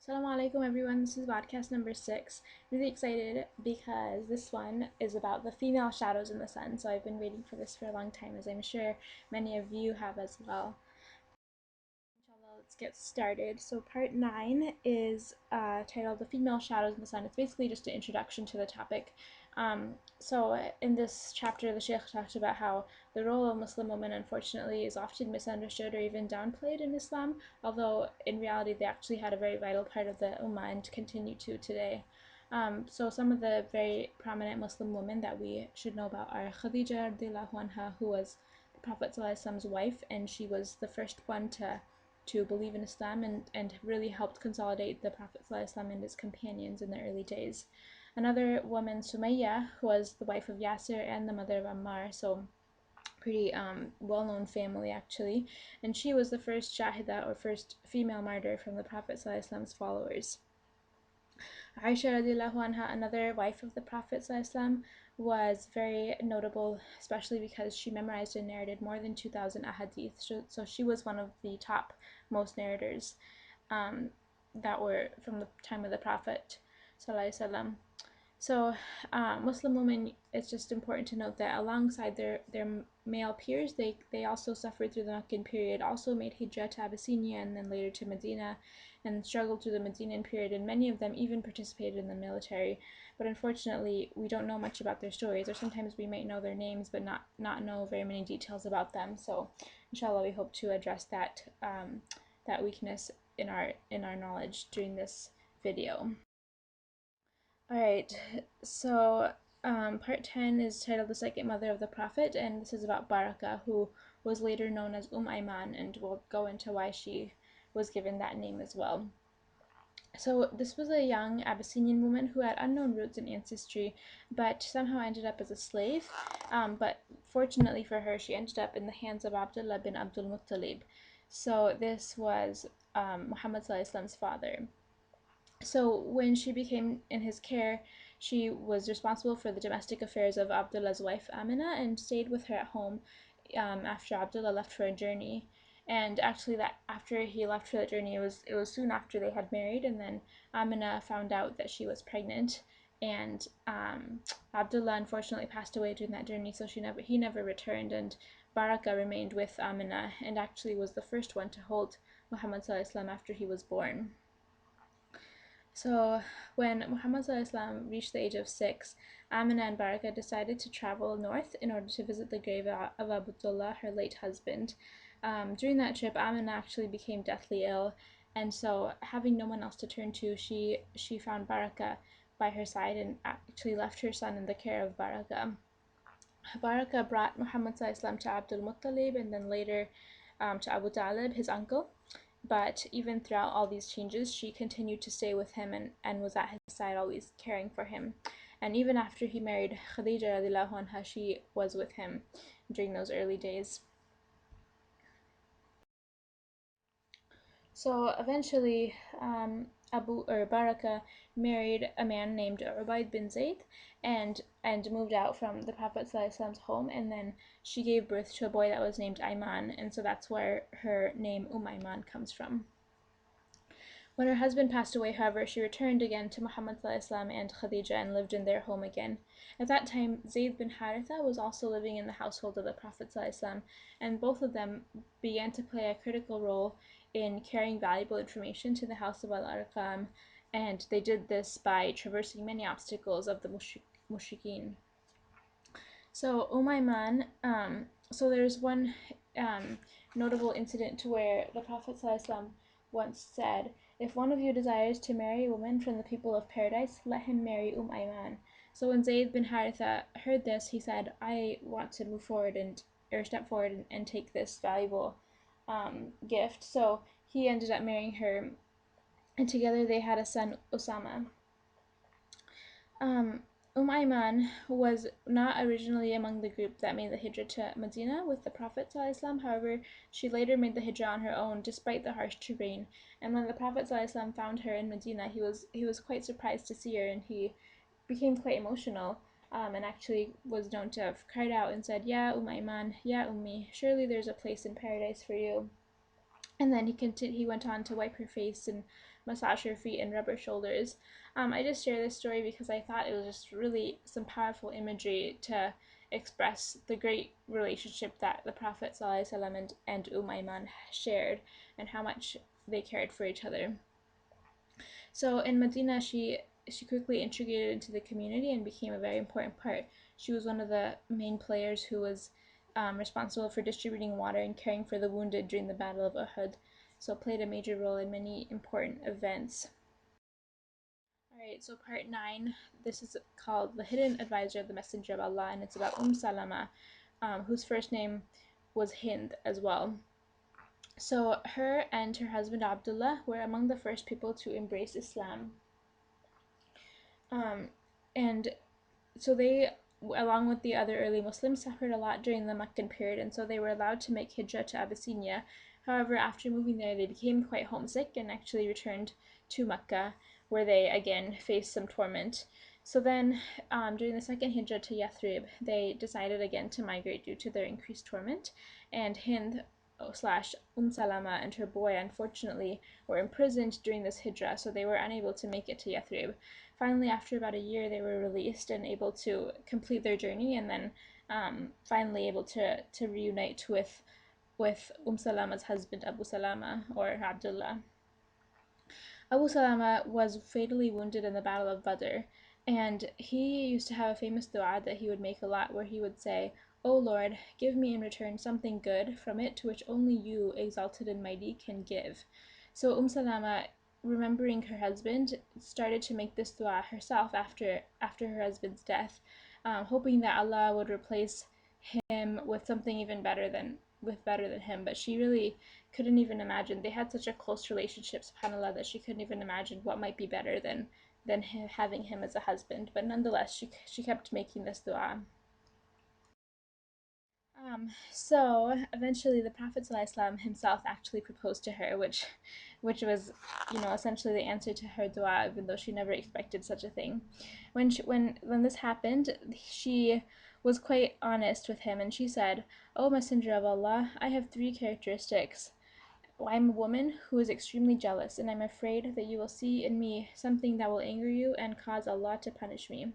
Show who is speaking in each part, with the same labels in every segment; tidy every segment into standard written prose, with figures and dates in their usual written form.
Speaker 1: Assalamu alaikum everyone, this is Vodcast number 6. Really excited because this one is about the female shadows in the sun. So I've been waiting for this for a long time, as I'm sure many of you have as well. Inshallah, let's get started. So part 9 is titled The Female Shadows in the Sun. It's basically just an introduction to the topic. So in this chapter, the Sheikh talked about how the role of Muslim women, unfortunately, is often misunderstood or even downplayed in Islam, although in reality they actually had a very vital part of the Ummah and continue to today. So some of the very prominent Muslim women that we should know about are Khadija radiallahu anha, who was the Prophet ﷺ's wife, and she was the first one to believe in Islam and really helped consolidate the Prophet ﷺ and his companions in the early days. Another woman, Sumayya, who was the wife of Yasir and the mother of Ammar, so pretty well-known family actually, and she was the first Shahida, or first female martyr from the Prophet ﷺ's followers. Aisha radiallahu anha, another wife of the Prophet ﷺ, was very notable, especially because she memorized and narrated more than 2,000 ahadith. So she was one of the top most narrators that were from the time of the Prophet ﷺ. So Muslim women, it's just important to note that alongside their male peers, they also suffered through the Meccan period, also made hijrah to Abyssinia and then later to Medina, and struggled through the Medinan period, and many of them even participated in the military. But unfortunately, we don't know much about their stories, or sometimes we might know their names but not know very many details about them. So inshallah, we hope to address that that weakness in our knowledge during this video. Alright, so part 10 is titled The Second Mother of the Prophet, and this is about Baraka, who was later known as Ayman, and we'll go into why she was given that name as well. So this was a young Abyssinian woman who had unknown roots and ancestry, but somehow ended up as a slave. But fortunately for her, she ended up in the hands of Abdullah bin Abdul Muttalib. So this was Muhammad ﷺ's father. So when she became in his care, she was responsible for the domestic affairs of Abdullah's wife Amina, and stayed with her at home after Abdullah left for a journey. And actually, that after he left for that journey, it was soon after they had married, and then Amina found out that she was pregnant, and Abdullah unfortunately passed away during that journey, so he never returned, and Baraka remained with Amina, and actually was the first one to hold Muhammad ﷺ after he was born. So when Muhammad ﷺ reached the age of 6, Amina and Baraka decided to travel north in order to visit the grave of Abdullah, her late husband. During that trip, Amina actually became deathly ill, and so having no one else to turn to, she found Baraka by her side and actually left her son in the care of Baraka. Baraka brought Muhammad ﷺ to Abdul Muttalib, and then later to Abu Talib, his uncle. But even throughout all these changes, she continued to stay with him and was at his side, always caring for him. And even after he married Khadija radiallahu anha, she was with him during those early days. So eventually, Baraka married a man named Ubayd bin Zayd, and moved out from the Prophet ﷺ's home, and then she gave birth to a boy that was named Ayman, and so that's where her name Ayman comes from. When her husband passed away, however, she returned again to Muhammad ﷺ and Khadija and lived in their home again. At that time, Zayd bin Haritha was also living in the household of the Prophet ﷺ, and both of them began to play a critical role in carrying valuable information to the house of Al-Arqam, and they did this by traversing many obstacles of the mushrikeen. So Ayman, so there's one notable incident to where the Prophet ﷺ once said, "If one of you desires to marry a woman from the people of paradise, let him marry Ayman." So when Zayd bin Haritha heard this, he said, "I want to move forward step forward and take this valuable gift." So he ended up marrying her, and together they had a son, Osama. Ayman was not originally among the group that made the hijrah to Medina with the Prophet ﷺ. However, she later made the hijrah on her own despite the harsh terrain. And when the Prophet ﷺ found her in Medina, he was quite surprised to see her, and he became quite emotional, and actually was known to have cried out and said, "Ya Ayman, Ya Ummi, surely there's a place in paradise for you." And then he went on to wipe her face and massage her feet, and rub her shoulders. I just share this story because I thought it was just really some powerful imagery to express the great relationship that the Prophet ﷺ and Ayman shared, and how much they cared for each other. So in Medina, she quickly integrated into the community and became a very important part. She was one of the main players who was responsible for distributing water and caring for the wounded during the Battle of Uhud, so played a major role in many important events. Alright, so part 9, this is called The Hidden Advisor of the Messenger of Allah, and it's about Salama, whose first name was Hind as well. So her and her husband Abdullah were among the first people to embrace Islam. And so they, along with the other early Muslims, suffered a lot during the Meccan period, and so they were allowed to make hijrah to Abyssinia. However, after moving there, they became quite homesick and actually returned to Mecca, where they again faced some torment. So then, during the second hijrah to Yathrib, they decided again to migrate due to their increased torment, and Hind slash Salama and her boy, unfortunately, were imprisoned during this hijrah, so they were unable to make it to Yathrib. Finally, after about a year, they were released and able to complete their journey, and then finally able to reunite with Salama's husband Abu Salama, or Abdullah. Abu Salama was fatally wounded in the Battle of Badr, and he used to have a famous dua that he would make a lot, where he would say, "O Lord, give me in return something good from it to which only you, exalted and mighty, can give." So Salama, remembering her husband, started to make this dua herself after her husband's death, hoping that Allah would replace him with something even better than him. But she really couldn't even imagine. They had such a close relationship, subhanAllah, that she couldn't even imagine what might be better than having him as a husband. But nonetheless, she kept making this dua. So eventually the Prophet ﷺ himself actually proposed to her, which was, essentially the answer to her dua, even though she never expected such a thing. When this happened, she was quite honest with him, and she said, "O Messenger of Allah, I have 3 characteristics. I'm a woman who is extremely jealous, and I'm afraid that you will see in me something that will anger you and cause Allah to punish me.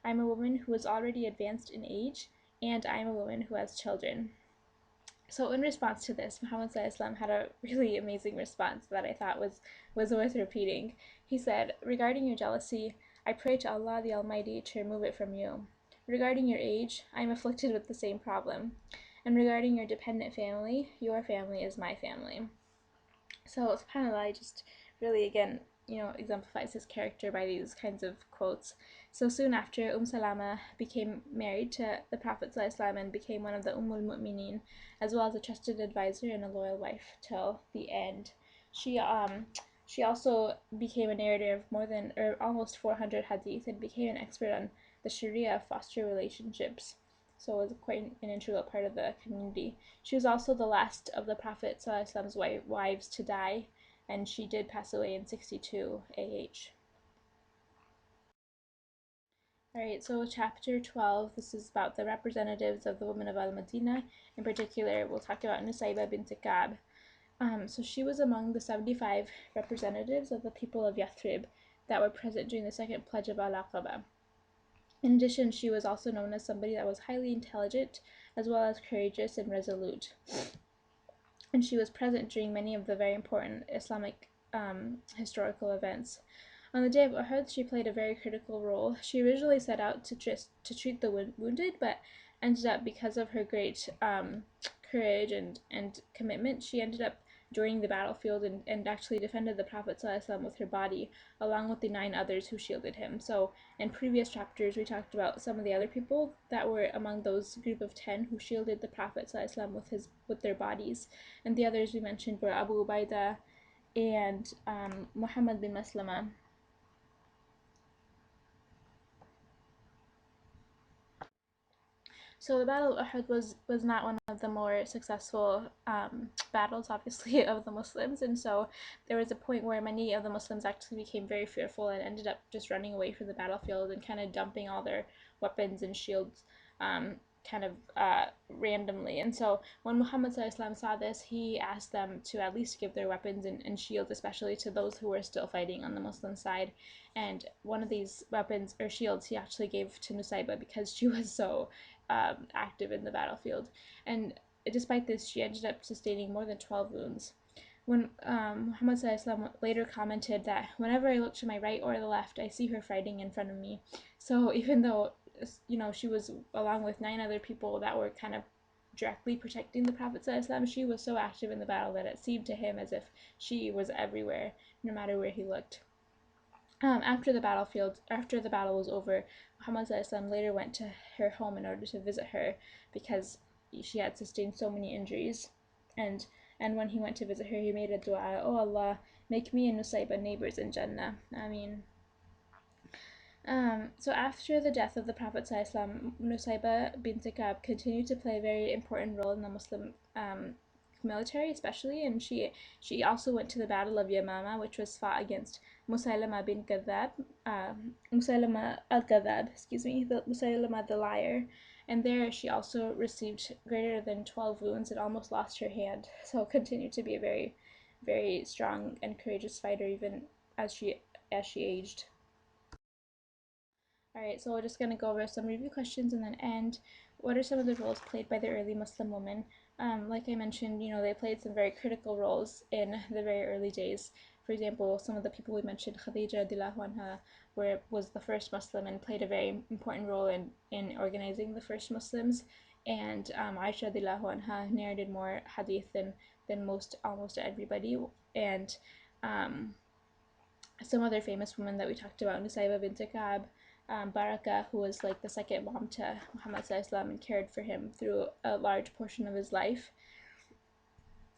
Speaker 1: I'm a woman who is already advanced in age, and I'm a woman who has children." So in response to this, Muhammad ﷺ had a really amazing response that I thought was worth repeating. He said, "Regarding your jealousy, I pray to Allah the Almighty to remove it from you. Regarding your age, I am afflicted with the same problem. And regarding your dependent family, your family is my family." So subhanAllah just really again, exemplifies his character by these kinds of quotes. So soon after, Salama became married to the Prophet ﷺ and became one of the Mu'mineen, as well as a trusted advisor and a loyal wife till the end. She also became a narrator of almost 400 hadith, and became an expert on the Sharia of foster relationships. So it was quite an integral part of the community. She was also the last of the Prophet ﷺ's wives to die, and she did pass away in 62 AH. Alright, so chapter 12, this is about the representatives of the Woman of AlMadinah. In particular, we'll talk about Nusayba bint Ka'b. So she was among the 75 representatives of the people of Yathrib that were present during the second pledge of Al-Aqaba. In addition, she was also known as somebody that was highly intelligent, as well as courageous and resolute. And she was present during many of the very important Islamic historical events. On the day of Uhud, she played a very critical role. She originally set out to treat the wounded, but ended up, because of her great courage and commitment, she ended up joining the battlefield and actually defended the Prophet ﷺ with her body, along with the 9 others who shielded him. So in previous chapters, we talked about some of the other people that were among those group of 10 who shielded the Prophet ﷺ with their bodies. And the others we mentioned were Abu Ubaidah and Muhammad bin Maslama. So the Battle of Uhud was not one of the more successful battles, obviously, of the Muslims, and so there was a point where many of the Muslims actually became very fearful and ended up just running away from the battlefield and kind of dumping all their weapons and shields kind of randomly. And so when Muhammad saw this, he asked them to at least give their weapons and shields, especially to those who were still fighting on the Muslim side. And one of these weapons or shields he actually gave to Nusayba because she was so active in the battlefield. And despite this, she ended up sustaining more than 12 wounds. When Muhammad later commented that whenever I look to my right or the left, I see her fighting in front of me. So even though she was along with 9 other people that were kind of directly protecting the Prophet, she was so active in the battle that it seemed to him as if she was everywhere, no matter where he looked. After the battle was over, Muhammad later went to her home in order to visit her because she had sustained so many injuries. And and when he went to visit her, he made a dua, "Oh Allah, make me and Nusayba neighbors in Jannah." I mean, so after the death of the Prophet Nusayba bint Ka'b continued to play a very important role in the Muslim military, especially, and she also went to the Battle of Yamama, which was fought against Musaylama bin Kadhab, Musaylama al-Kadhab, Musaylama the liar, and there she also received greater than 12 wounds and almost lost her hand. So continued to be a very, very strong and courageous fighter even as she aged. Alright, so we're just going to go over some review questions and then end. What are some of the roles played by the early Muslim women? Like I mentioned, they played some very critical roles in the very early days. For example, some of the people we mentioned, Khadija radiallahu anha, was the first Muslim and played a very important role in organizing the first Muslims. And Aisha radiallahu anha narrated more hadith than almost everybody. And some other famous women that we talked about, Nusayba bint Ka'b, Baraka, who was like the second mom to Muhammad and cared for him through a large portion of his life.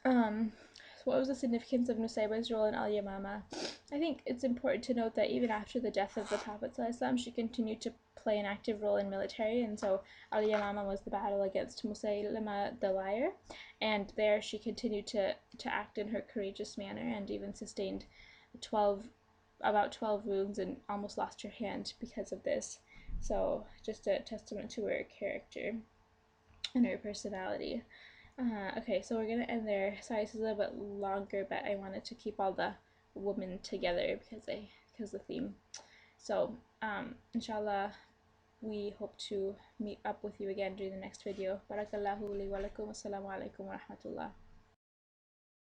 Speaker 1: What was the significance of Nusayba's role in Al-Yamama? I think it's important to note that even after the death of the Prophet she continued to play an active role in military, and so Al-Yamama was the battle against Musaylama the liar, and there she continued to act in her courageous manner and even sustained 12 about 12 wounds and almost lost her hand because of this. So just a testament to her character and her personality. Okay, so we're gonna end there. Sorry, this is a little bit longer, but I wanted to keep all the women together because the theme. So inshallah, we hope to meet up with you again during the next video. Barakallahu li wa lakum. Assalamu alaikum wa rahmatullah.